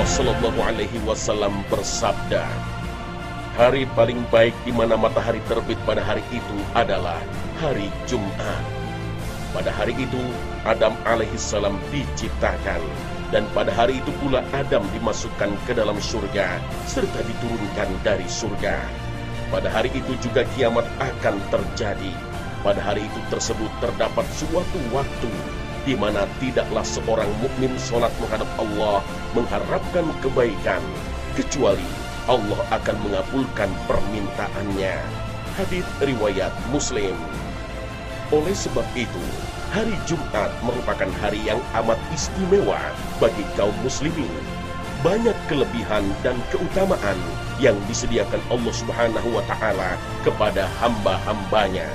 Rasulullah Shallallahu Alaihi Wasallam bersabda, hari paling baik di mana matahari terbit pada hari itu adalah hari Jumat. Pada hari itu Adam alaihissalam diciptakan, dan pada hari itu pula Adam dimasukkan ke dalam surga serta diturunkan dari surga. Pada hari itu juga kiamat akan terjadi. Pada hari itu tersebut terdapat suatu waktu di mana tidaklah seorang mukmin sholat menghadap Allah mengharapkan kebaikan, kecuali Allah akan mengabulkan permintaannya. Hadits riwayat Muslim. Oleh sebab itu, hari Jumat merupakan hari yang amat istimewa bagi kaum muslimin. Banyak kelebihan dan keutamaan yang disediakan Allah Subhanahu wa Ta'ala kepada hamba-hambanya.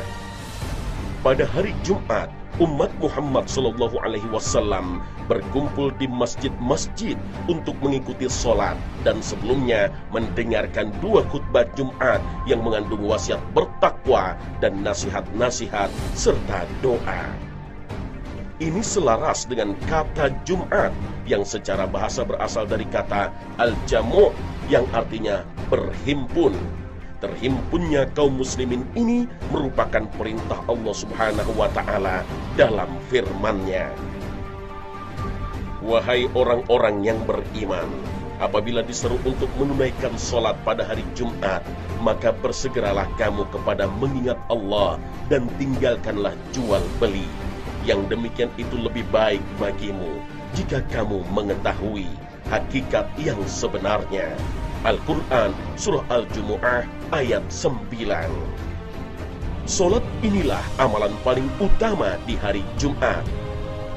Pada hari Jumat, umat Muhammad Sallallahu Alaihi Wasallam berkumpul di masjid-masjid untuk mengikuti sholat dan sebelumnya mendengarkan dua khutbah Jumat yang mengandung wasiat bertakwa dan nasihat-nasihat serta doa. Ini selaras dengan kata Jumat yang secara bahasa berasal dari kata al-jamu' yang artinya berhimpun. Terhimpunnya kaum muslimin ini merupakan perintah Allah Subhanahu wa Ta'ala dalam firman-Nya. Wahai orang-orang yang beriman, apabila diseru untuk menunaikan sholat pada hari Jumat, maka bersegeralah kamu kepada mengingat Allah dan tinggalkanlah jual beli. Yang demikian itu lebih baik bagimu jika kamu mengetahui hakikat yang sebenarnya. Al-Quran Surah Al-Jumu'ah ayat 9. Solat inilah amalan paling utama di hari Jumat.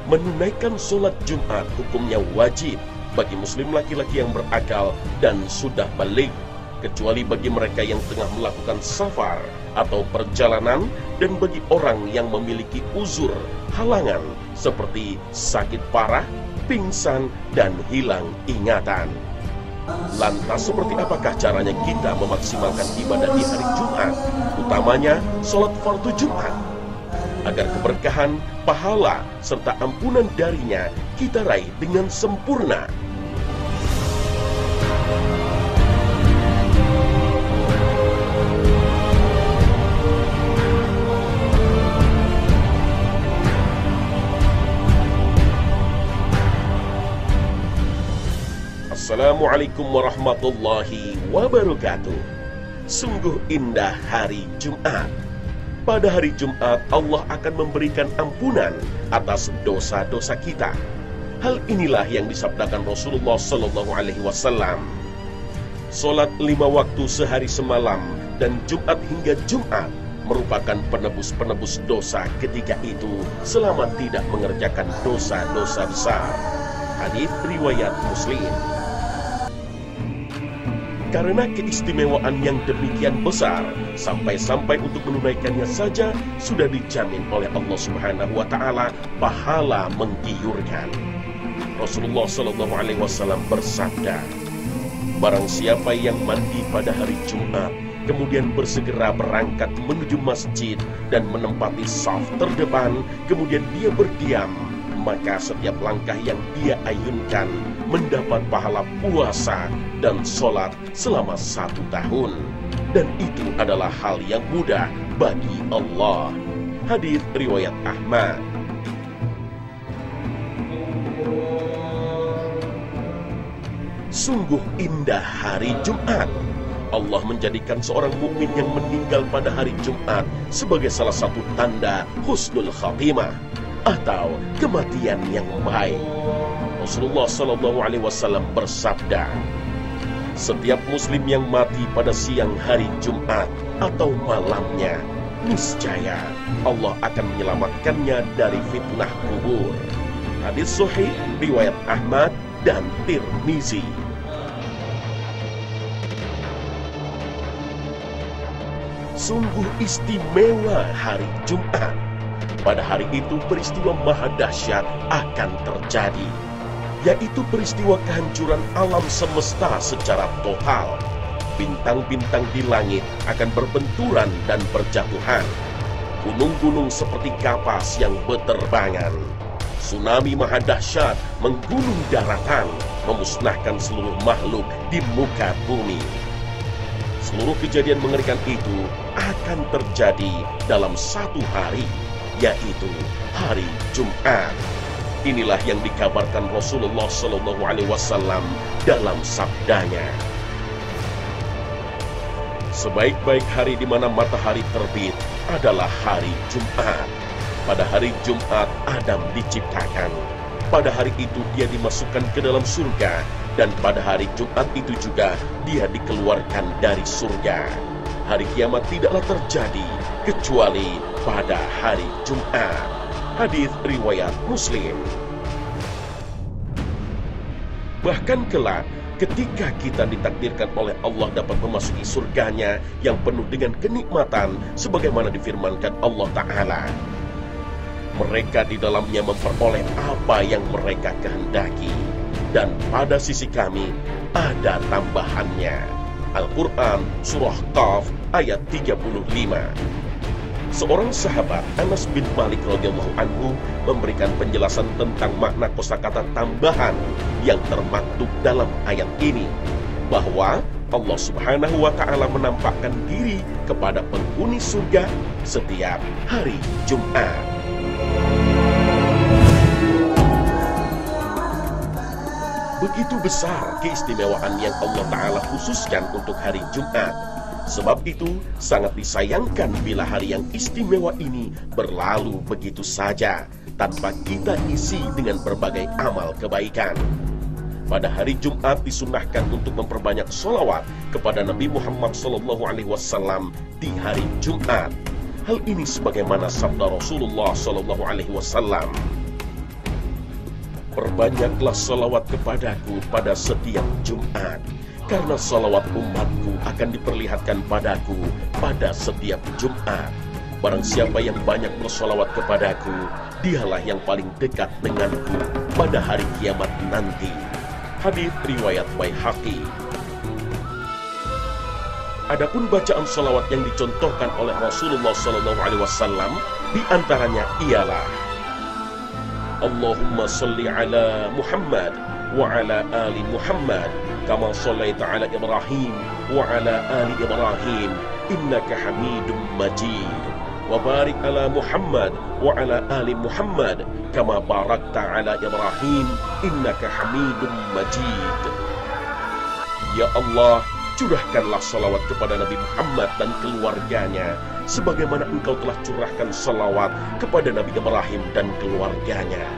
Menunaikan solat Jumat hukumnya wajib bagi muslim laki-laki yang berakal dan sudah balik, kecuali bagi mereka yang tengah melakukan safar atau perjalanan dan bagi orang yang memiliki uzur, halangan seperti sakit parah, pingsan, dan hilang ingatan. Lantas seperti apakah caranya kita memaksimalkan ibadah di hari Jumat, utamanya sholat fardu Jumat, agar keberkahan, pahala, serta ampunan darinya kita raih dengan sempurna? Assalamualaikum warahmatullahi wabarakatuh. Sungguh indah hari Jumat. Pada hari Jumat Allah akan memberikan ampunan atas dosa-dosa kita. Hal inilah yang disabdakan Rasulullah Sallallahu Alaihi Wasallam. Solat 5 waktu sehari semalam dan Jumat hingga Jumat merupakan penebus-penebus dosa ketika itu selama tidak mengerjakan dosa-dosa besar. Hadits riwayat Muslim. Karena keistimewaan yang demikian besar, sampai-sampai untuk menunaikannya saja sudah dijamin oleh Allah Subhanahu wa Ta'ala pahala menggiurkan. Rasulullah Sallallahu Alaihi Wasallam bersabda, barang siapa yang mandi pada hari Jumat, kemudian bersegera berangkat menuju masjid dan menempati saf terdepan, kemudian dia berdiam, maka setiap langkah yang dia ayunkan mendapat pahala puasa dan sholat selama 1 tahun. Dan itu adalah hal yang mudah bagi Allah. Hadits riwayat Ahmad. Sungguh indah hari Jumat. Allah menjadikan seorang mukmin yang meninggal pada hari Jumat sebagai salah satu tanda husnul khatimah atau kematian yang baik. Rasulullah Sallallahu Alaihi Wasallam bersabda, setiap muslim yang mati pada siang hari Jumat atau malamnya, niscaya Allah akan menyelamatkannya dari fitnah kubur. Hadits sahih riwayat Ahmad dan Tirmizi. Sungguh istimewa hari Jumat. Pada hari itu peristiwa maha dahsyat akan terjadi, yaitu peristiwa kehancuran alam semesta secara total. Bintang-bintang di langit akan berbenturan dan berjatuhan. Gunung-gunung seperti kapas yang berterbangan. Tsunami maha dahsyat menggunung daratan, memusnahkan seluruh makhluk di muka bumi. Seluruh kejadian mengerikan itu akan terjadi dalam satu hari, yaitu hari Jumat. Inilah yang dikabarkan Rasulullah SAW dalam sabdanya. Sebaik-baik hari di mana matahari terbit adalah hari Jumat. Pada hari Jumat Adam diciptakan. Pada hari itu dia dimasukkan ke dalam surga. Dan pada hari Jumat itu juga dia dikeluarkan dari surga. Hari kiamat tidaklah terjadi kecuali pada hari Jumat. Hadis riwayat Muslim. Bahkan kelak ketika kita ditakdirkan oleh Allah dapat memasuki surganya yang penuh dengan kenikmatan sebagaimana difirmankan Allah Ta'ala, mereka di dalamnya memperoleh apa yang mereka kehendaki, dan pada sisi kami ada tambahannya. Al-Quran Surah Qaf ayat 35. Seorang sahabat, Anas bin Malik radhiyallahu anhu, memberikan penjelasan tentang makna kosakata tambahan yang termaktub dalam ayat ini, bahwa Allah Subhanahu wa Ta'ala menampakkan diri kepada penghuni surga setiap hari Jumat. Begitu besar keistimewaan yang Allah Ta'ala khususkan untuk hari Jumat. Sebab itu sangat disayangkan bila hari yang istimewa ini berlalu begitu saja tanpa kita isi dengan berbagai amal kebaikan. Pada hari Jumat disunahkan untuk memperbanyak sholawat kepada Nabi Muhammad SAW di hari Jumat. Hal ini sebagaimana sabda Rasulullah SAW. Perbanyaklah sholawat kepadaku pada setiap Jumat, karena salawat umatku akan diperlihatkan padaku pada setiap Jumat. Barang siapa yang banyak bersolawat kepadaku, dialah yang paling dekat denganku pada hari kiamat nanti. Hadits riwayat Baihaqi. Adapun bacaan salawat yang dicontohkan oleh Rasulullah SAW, di antaranya ialah Allahumma salli ala Muhammad wa ala ali Muhammad kama shallaita ala Ibrahim wa ala ali Ibrahim innaka Hamidum Majid, wa barik ala Muhammad wa ala ali Muhammad kama barakta ala Ibrahim innaka Hamidum Majid. Ya Allah, curahkanlah salawat kepada Nabi Muhammad dan keluarganya sebagaimana Engkau telah curahkan salawat kepada Nabi Ibrahim dan keluarganya.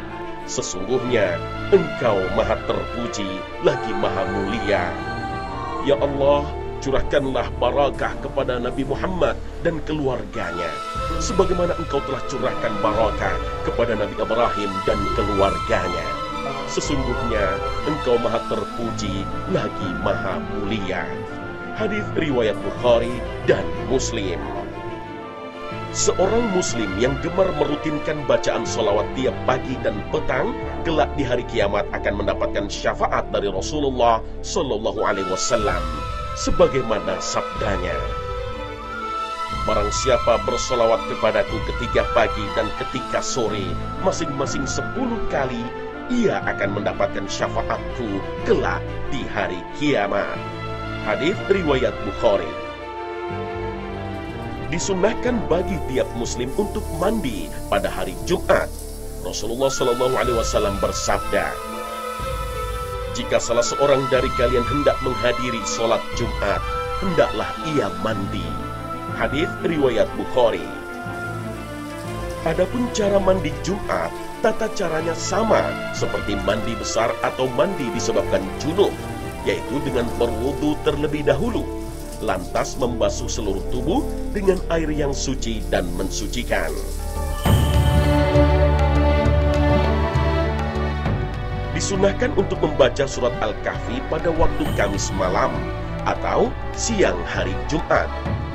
Sesungguhnya Engkau maha terpuji lagi maha mulia. Ya Allah, curahkanlah barakah kepada Nabi Muhammad dan keluarganya sebagaimana Engkau telah curahkan barakah kepada Nabi Ibrahim dan keluarganya. Sesungguhnya Engkau maha terpuji lagi maha mulia. Hadis riwayat Bukhari dan Muslim. Seorang muslim yang gemar merutinkan bacaan sholawat tiap pagi dan petang, kelak di hari kiamat akan mendapatkan syafaat dari Rasulullah SAW, sebagaimana sabdanya, barang siapa bersolawat kepadaku ketika pagi dan ketika sore, masing-masing 10 kali, ia akan mendapatkan syafaatku kelak di hari kiamat. Hadis riwayat Bukhari. Disunahkan bagi tiap muslim untuk mandi pada hari Jumat. Rasulullah SAW bersabda, jika salah seorang dari kalian hendak menghadiri sholat Jumat, hendaklah ia mandi. Hadis riwayat Bukhari. Adapun cara mandi Jumat, tata caranya sama seperti mandi besar atau mandi disebabkan junub, yaitu dengan berwudu terlebih dahulu, lantas membasuh seluruh tubuh dengan air yang suci dan mensucikan. Disunahkan untuk membaca surat Al-Kahfi pada waktu Kamis malam atau siang hari Jumat.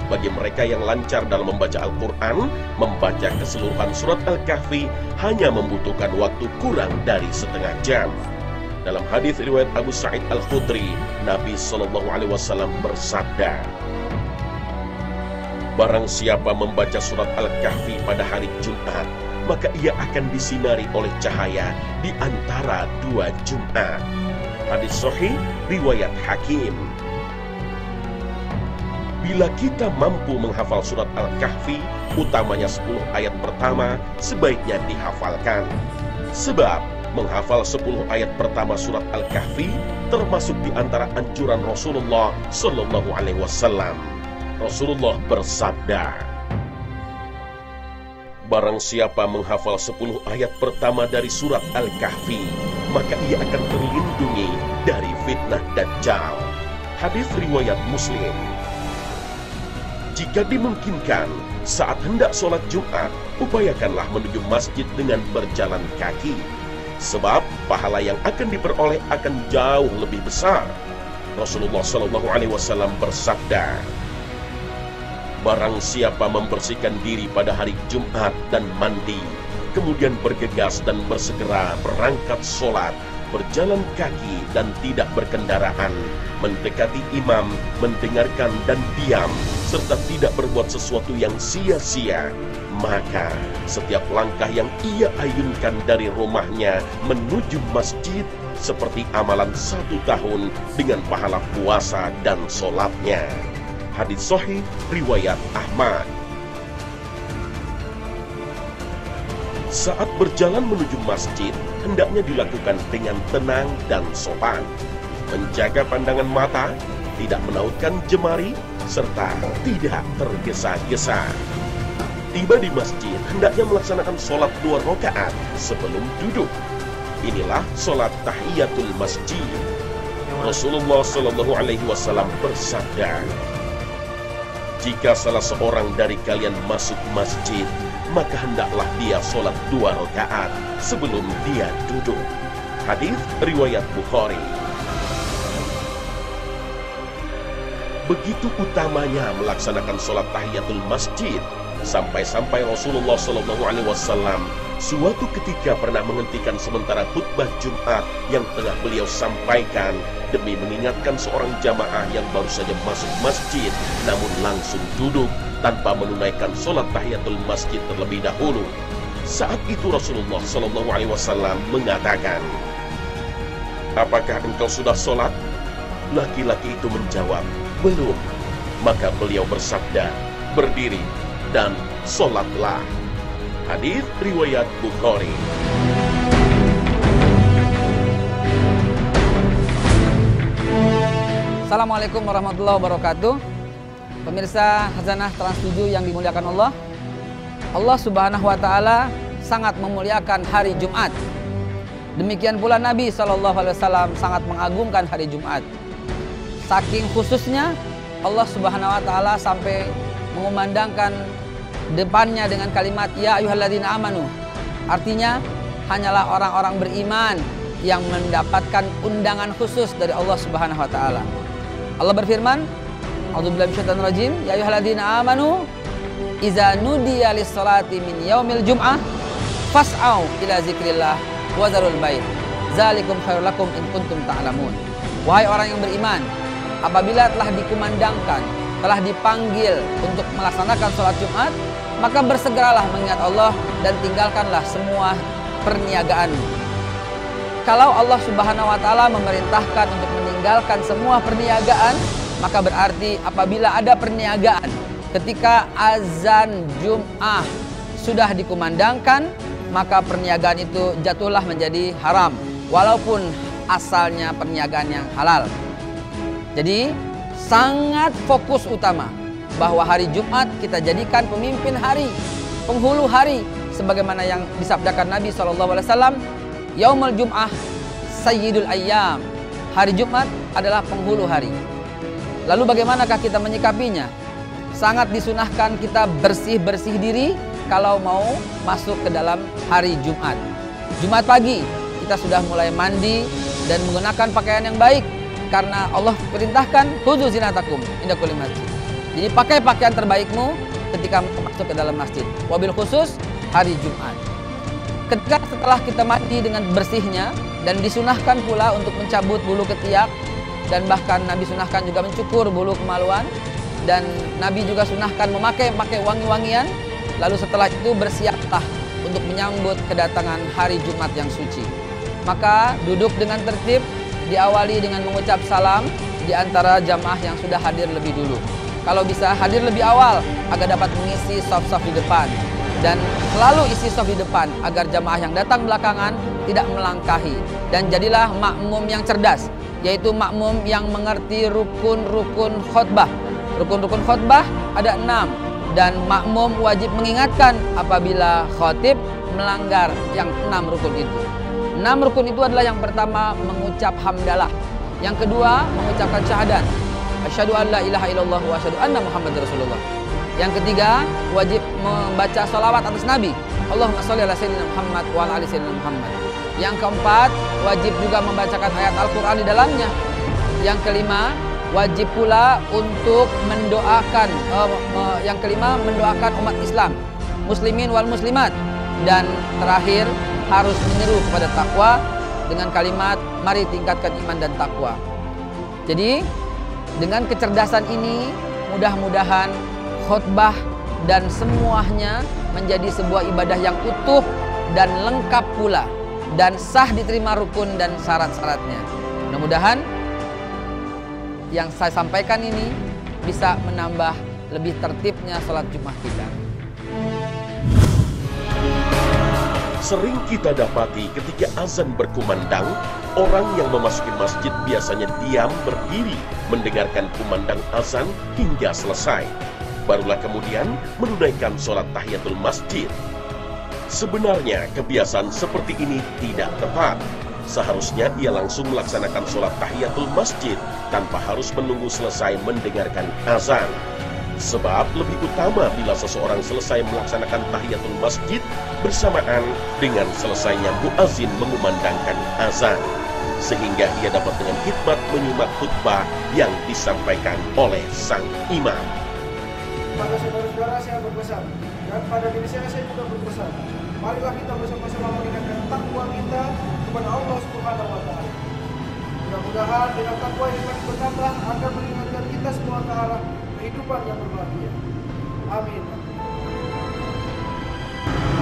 Bagi mereka yang lancar dalam membaca Al-Quran, membaca keseluruhan surat Al-Kahfi hanya membutuhkan waktu kurang dari setengah jam. Dalam hadis riwayat Abu Sa'id Al-Khudri, Nabi SAW bersabda, barang siapa membaca surat Al-Kahfi pada hari Jumat, maka ia akan disinari oleh cahaya di antara 2 Jumat. Hadis sahih riwayat Hakim. Bila kita mampu menghafal surat Al-Kahfi, utamanya 10 ayat pertama, sebaiknya dihafalkan. Sebab menghafal 10 ayat pertama surat Al-Kahfi termasuk di antara anjuran Rasulullah Shallallahu Alaihi Wasallam. Rasulullah bersabda, barang siapa menghafal 10 ayat pertama dari surat Al-Kahfi, maka ia akan terlindungi dari fitnah Dajjal. Hadis riwayat Muslim. Jika dimungkinkan, saat hendak sholat Jumat, upayakanlah menuju masjid dengan berjalan kaki. Sebab pahala yang akan diperoleh akan jauh lebih besar. Rasulullah SAW bersabda, barang siapa membersihkan diri pada hari Jumat dan mandi, kemudian bergegas dan bersegera berangkat sholat, berjalan kaki dan tidak berkendaraan, mendekati imam, mendengarkan dan diam, serta tidak berbuat sesuatu yang sia-sia, maka setiap langkah yang ia ayunkan dari rumahnya menuju masjid seperti amalan 1 tahun dengan pahala puasa dan sholatnya. Hadis sahih riwayat Ahmad. Saat berjalan menuju masjid, hendaknya dilakukan dengan tenang dan sopan, menjaga pandangan mata, tidak menautkan jemari, serta tidak tergesa-gesa. Tiba di masjid, hendaknya melaksanakan sholat 2 rakaat sebelum duduk. Inilah sholat tahiyatul masjid. Rasulullah Shallallahu Alaihi Wasallam bersabda, jika salah seorang dari kalian masuk masjid, maka hendaklah dia sholat 2 rakaat sebelum dia duduk. Hadis riwayat Bukhari. Begitu utamanya melaksanakan sholat tahiyatul masjid, sampai-sampai Rasulullah SAW suatu ketika pernah menghentikan sementara khutbah Jumat yang tengah beliau sampaikan demi mengingatkan seorang jamaah yang baru saja masuk masjid, namun langsung duduk tanpa menunaikan sholat tahiyatul masjid terlebih dahulu. Saat itu Rasulullah SAW mengatakan, apakah engkau sudah sholat? Laki-laki itu menjawab, belum. Maka beliau bersabda, berdiri dan sholatlah. Hadis riwayat Bukhari. Assalamualaikum warahmatullahi wabarakatuh. Pemirsa Khazanah Trans 7 yang dimuliakan Allah. Allah Subhanahu wa taala sangat memuliakan hari Jumat. Demikian pula Nabi SAW sangat mengagungkan hari Jumat. Saking khususnya Allah Subhanahu wa taala sampai mengumandangkan depannya dengan kalimat ya ayyuhalladzina amanu. Artinya hanyalah orang-orang beriman yang mendapatkan undangan khusus dari Allah Subhanahu wa taala. Allah berfirman, a'udzubillahi minasyaitonir rajim, ya ayyuhalladzina amanu idza nudiya lis-salati min yaumil jum'ah fas'au ila zikrillah wa zarul bait. Dzalikum khairul lakum in kuntum ta'lamun. Wahai orang yang beriman, apabila telah dikumandangkan, telah dipanggil untuk melaksanakan sholat Jumat, maka bersegeralah mengingat Allah dan tinggalkanlah semua perniagaan. Kalau Allah Subhanahu wa taala memerintahkan untuk meninggalkan semua perniagaan, maka berarti apabila ada perniagaan ketika azan Jum'ah sudah dikumandangkan, maka perniagaan itu jatuhlah menjadi haram, walaupun asalnya perniagaan yang halal. Jadi sangat fokus utama bahwa hari Jumat kita jadikan pemimpin hari, penghulu hari, sebagaimana yang disabdakan Nabi SAW, Yaumul Jum'ah Sayyidul Ayyam. Hari Jumat adalah penghulu hari. Lalu bagaimanakah kita menyikapinya? Sangat disunahkan kita bersih-bersih diri kalau mau masuk ke dalam hari Jumat. Jumat pagi kita sudah mulai mandi dan menggunakan pakaian yang baik, karena Allah perintahkan khuzu zinatakum inda kulli masjid. Jadi pakai pakaian terbaikmu ketika masuk ke dalam masjid. Wabil khusus hari Jumat. Ketika setelah kita mandi dengan bersihnya, dan disunahkan pula untuk mencabut bulu ketiak, dan bahkan Nabi sunahkan juga mencukur bulu kemaluan, dan Nabi juga sunahkan memakai wangi-wangian. Lalu setelah itu bersiaplah untuk menyambut kedatangan hari Jumat yang suci. Maka duduk dengan tertib, diawali dengan mengucap salam di antara jamaah yang sudah hadir lebih dulu. Kalau bisa hadir lebih awal agar dapat mengisi saf-saf di depan. Dan selalu isi saf di depan agar jamaah yang datang belakangan tidak melangkahi. Dan jadilah makmum yang cerdas, yaitu makmum yang mengerti rukun-rukun khutbah. Rukun-rukun khutbah ada 6, dan makmum wajib mengingatkan apabila khatib melanggar yang 6 rukun itu. 6 rukun itu adalah yang pertama mengucap hamdalah, yang kedua mengucapkan syahadat, asyhadu an la ilaha illallah wa asyhadu anna muhammadar rasulullah. Yang ketiga wajib membaca sholawat atas Nabi, Allahumma sholli ala sayyidina Muhammad wa ala ali sayyidina Muhammad. Yang keempat wajib juga membacakan ayat Al-Quran di dalamnya. Yang kelima wajib pula untuk mendoakan mendoakan umat Islam, muslimin wal muslimat. Dan terakhir harus menyeru kepada takwa dengan kalimat mari tingkatkan iman dan takwa. Jadi dengan kecerdasan ini mudah-mudahan khutbah dan semuanya menjadi sebuah ibadah yang utuh dan lengkap pula dan sah diterima rukun dan syarat-syaratnya. Mudah-mudahan yang saya sampaikan ini bisa menambah lebih tertibnya sholat Jumat kita. Sering kita dapati ketika azan berkumandang, orang yang memasuki masjid biasanya diam berdiri mendengarkan kumandang azan hingga selesai. Barulah kemudian menunaikan sholat tahiyatul masjid. Sebenarnya kebiasaan seperti ini tidak tepat. Seharusnya ia langsung melaksanakan sholat tahiyatul masjid tanpa harus menunggu selesai mendengarkan azan. Sebab lebih utama bila seseorang selesai melaksanakan tahiyatul masjid bersamaan dengan selesainya muazin mengumandangkan azan, sehingga ia dapat dengan khidmat menyimak khutbah yang disampaikan oleh sang imam. Pada saudara-saudara saya berpesan, dan pada diri saya juga berpesan, marilah kita bersama-sama meningkatkan takwa kita kepada Allah Subhanahu wa Ta'ala. Mudah-mudahan dengan takwa yang makin bertambah akan mengingatkan kita semua ke arah kehidupan yang berbahagia. Amin.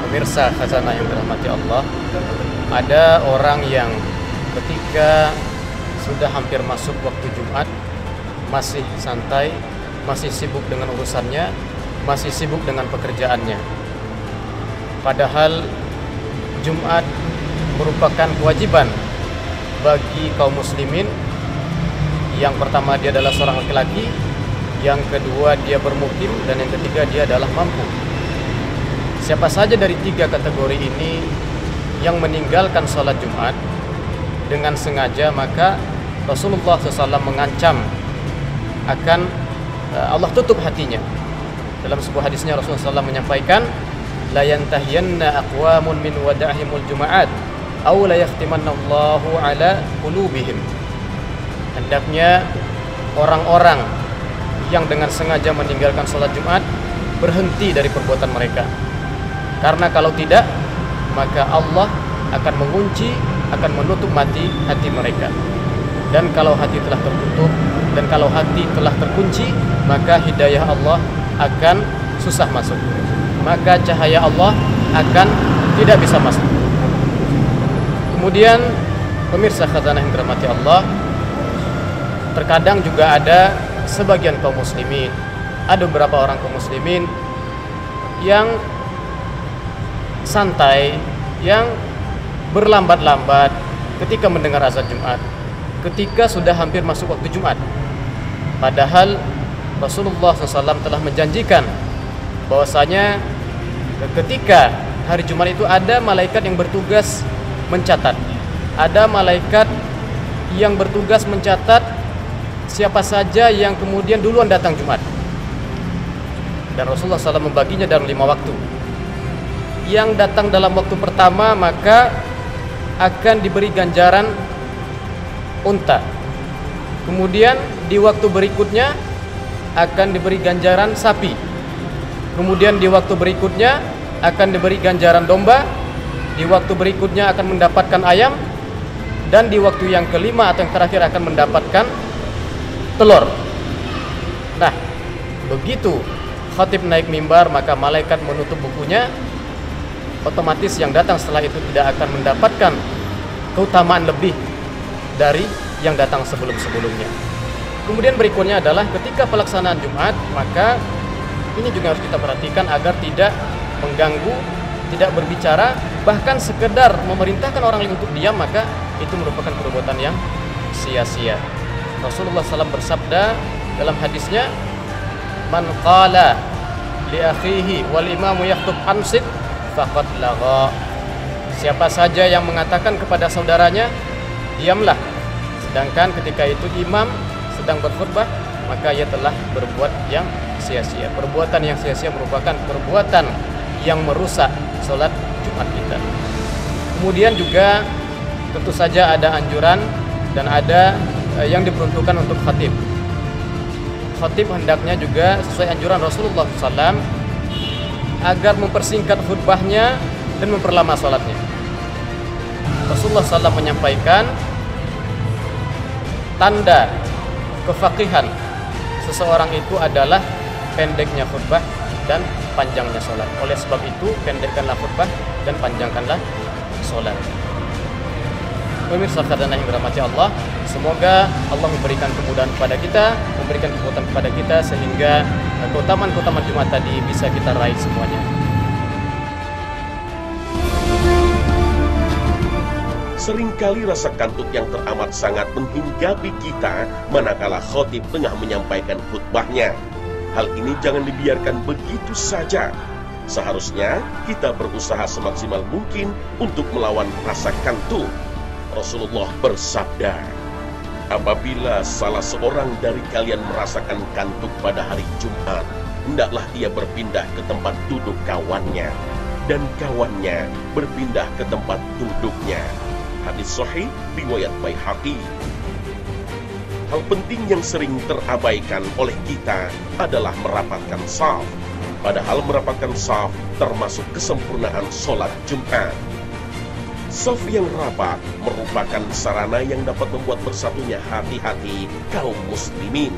Pemirsa khazanah yang dirahmati Allah, ada orang yang ketika sudah hampir masuk waktu Jumat masih santai, masih sibuk dengan urusannya, masih sibuk dengan pekerjaannya. Padahal Jumat merupakan kewajiban bagi kaum muslimin. Yang pertama dia adalah seorang laki-laki, yang kedua dia bermukim, dan yang ketiga dia adalah mampu. Siapa saja dari 3 kategori ini yang meninggalkan sholat Jumat dengan sengaja, maka Rasulullah SAW mengancam akan Allah tutup hatinya. Dalam sebuah hadisnya Rasulullah SAW menyampaikan, la yantahiyanna aqwamun min wada'ihimul juma'at aw la yahtimannallahu ala qulubihim. Hendaknya orang-orang yang dengan sengaja meninggalkan sholat Jumat berhenti dari perbuatan mereka. Karena kalau tidak, maka Allah akan mengunci, akan menutup hati mereka. Dan kalau hati telah tertutup, dan kalau hati telah terkunci, maka hidayah Allah akan susah masuk. Maka cahaya Allah akan tidak bisa masuk. Kemudian pemirsa khazanah yang dirahmati Allah, terkadang juga ada sebagian kaum muslimin, ada beberapa orang kaum muslimin yang santai, yang berlambat-lambat ketika mendengar azan Jumat, ketika sudah hampir masuk waktu Jumat. Padahal Rasulullah SAW telah menjanjikan bahwasanya ketika hari Jumat itu ada malaikat yang bertugas mencatat. Ada malaikat yang bertugas mencatat siapa saja yang kemudian duluan datang Jumat. Dan Rasulullah SAW membaginya dalam 5 waktu. Yang datang dalam waktu pertama maka akan diberi ganjaran unta. Kemudian di waktu berikutnya akan diberi ganjaran sapi. Kemudian di waktu berikutnya akan diberi ganjaran domba. Di waktu berikutnya akan mendapatkan ayam. Dan di waktu yang kelima atau yang terakhir akan mendapatkan telur. Nah, begitu khatib naik mimbar, maka malaikat menutup bukunya. Otomatis yang datang setelah itu tidak akan mendapatkan keutamaan lebih dari yang datang sebelum-sebelumnya. Kemudian berikutnya adalah ketika pelaksanaan Jumat, maka ini juga harus kita perhatikan agar tidak mengganggu, tidak berbicara, bahkan sekedar memerintahkan orang lain untuk diam, maka itu merupakan perbuatan yang sia-sia. Rasulullah SAW bersabda dalam hadisnya, "Man qala li akhihi wal imamu yakhthub ansit faqad lagha." Siapa saja yang mengatakan kepada saudaranya, diamlah, sedangkan ketika itu imam sedang berkhutbah, maka ia telah berbuat yang sia-sia. Perbuatan yang sia-sia merupakan perbuatan yang merusak sholat Jumat kita. Kemudian juga tentu saja ada anjuran dan ada yang diperuntukkan untuk khatib. Khatib hendaknya juga sesuai anjuran Rasulullah SAW agar mempersingkat khutbahnya dan memperlama sholatnya. Rasulullah SAW menyampaikan tanda kefaqihan seseorang itu adalah pendeknya khutbah dan panjangnya sholat. Oleh sebab itu, pendekkanlah khutbah dan panjangkanlah sholat. Pemirsa khazanah yang dirahmati Allah, semoga Allah memberikan kemudahan kepada kita, memberikan kekuatan kepada kita, sehingga keutamaan-keutamaan Jumat tadi bisa kita raih semuanya. Seringkali rasa kantuk yang teramat sangat menghinggapi kita manakala khatib tengah menyampaikan khutbahnya. Hal ini jangan dibiarkan begitu saja. Seharusnya kita berusaha semaksimal mungkin untuk melawan rasa kantuk. Rasulullah bersabda, apabila salah seorang dari kalian merasakan kantuk pada hari Jumat, hendaklah ia berpindah ke tempat duduk kawannya, dan kawannya berpindah ke tempat duduknya. Hadis sahih riwayat Baihaqi. Hal penting yang sering terabaikan oleh kita adalah merapatkan shaf. Padahal merapatkan shaf termasuk kesempurnaan sholat Jumat. Shaf yang rapat merupakan sarana yang dapat membuat bersatunya hati-hati kaum muslimin.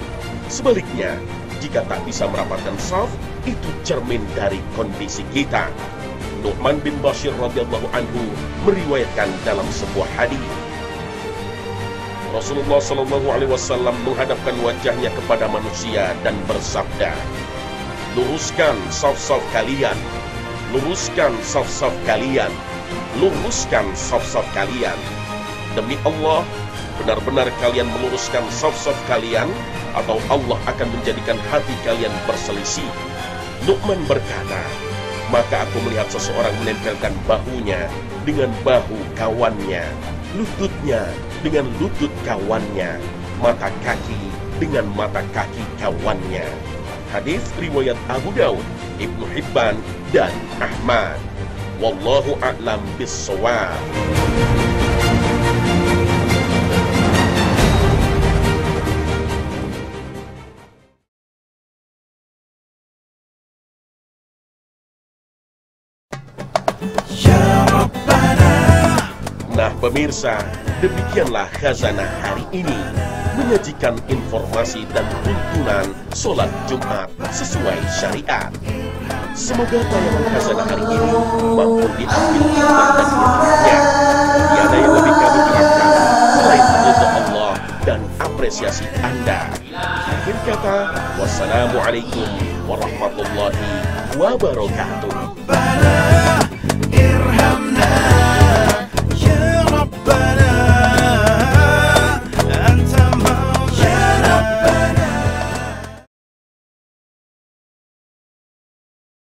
Sebaliknya, jika tak bisa merapatkan shaf, itu cermin dari kondisi kita. Nu'man bin Bashir radhiyallahu anhu meriwayatkan dalam sebuah hadis, Rasulullah SAW menghadapkan wajahnya kepada manusia dan bersabda, luruskan shaf-shaf kalian, luruskan shaf-shaf kalian, luruskan shaf-shaf kalian. Demi Allah, benar-benar kalian meluruskan shaf-shaf kalian, atau Allah akan menjadikan hati kalian berselisih. Nu'man berkata, maka aku melihat seseorang menempelkan bahunya dengan bahu kawannya, lututnya dengan lutut kawannya, mata kaki dengan mata kaki kawannya. Hadis riwayat Abu Daud, Ibnu Hibban, dan Ahmad. Wallahu a'lam bis-shawab. Nah pemirsa, demikianlah khazanah hari ini, menyajikan informasi dan tuntunan sholat Jumat sesuai syariat. Semoga tayangan khazanah hari ini mampu diambil hikmah dan ilmunya. Tiada yang lebih kami harapkan selain ridha Allah dan apresiasi Anda. Akhir kata, wassalamualaikum warahmatullahi wabarakatuh.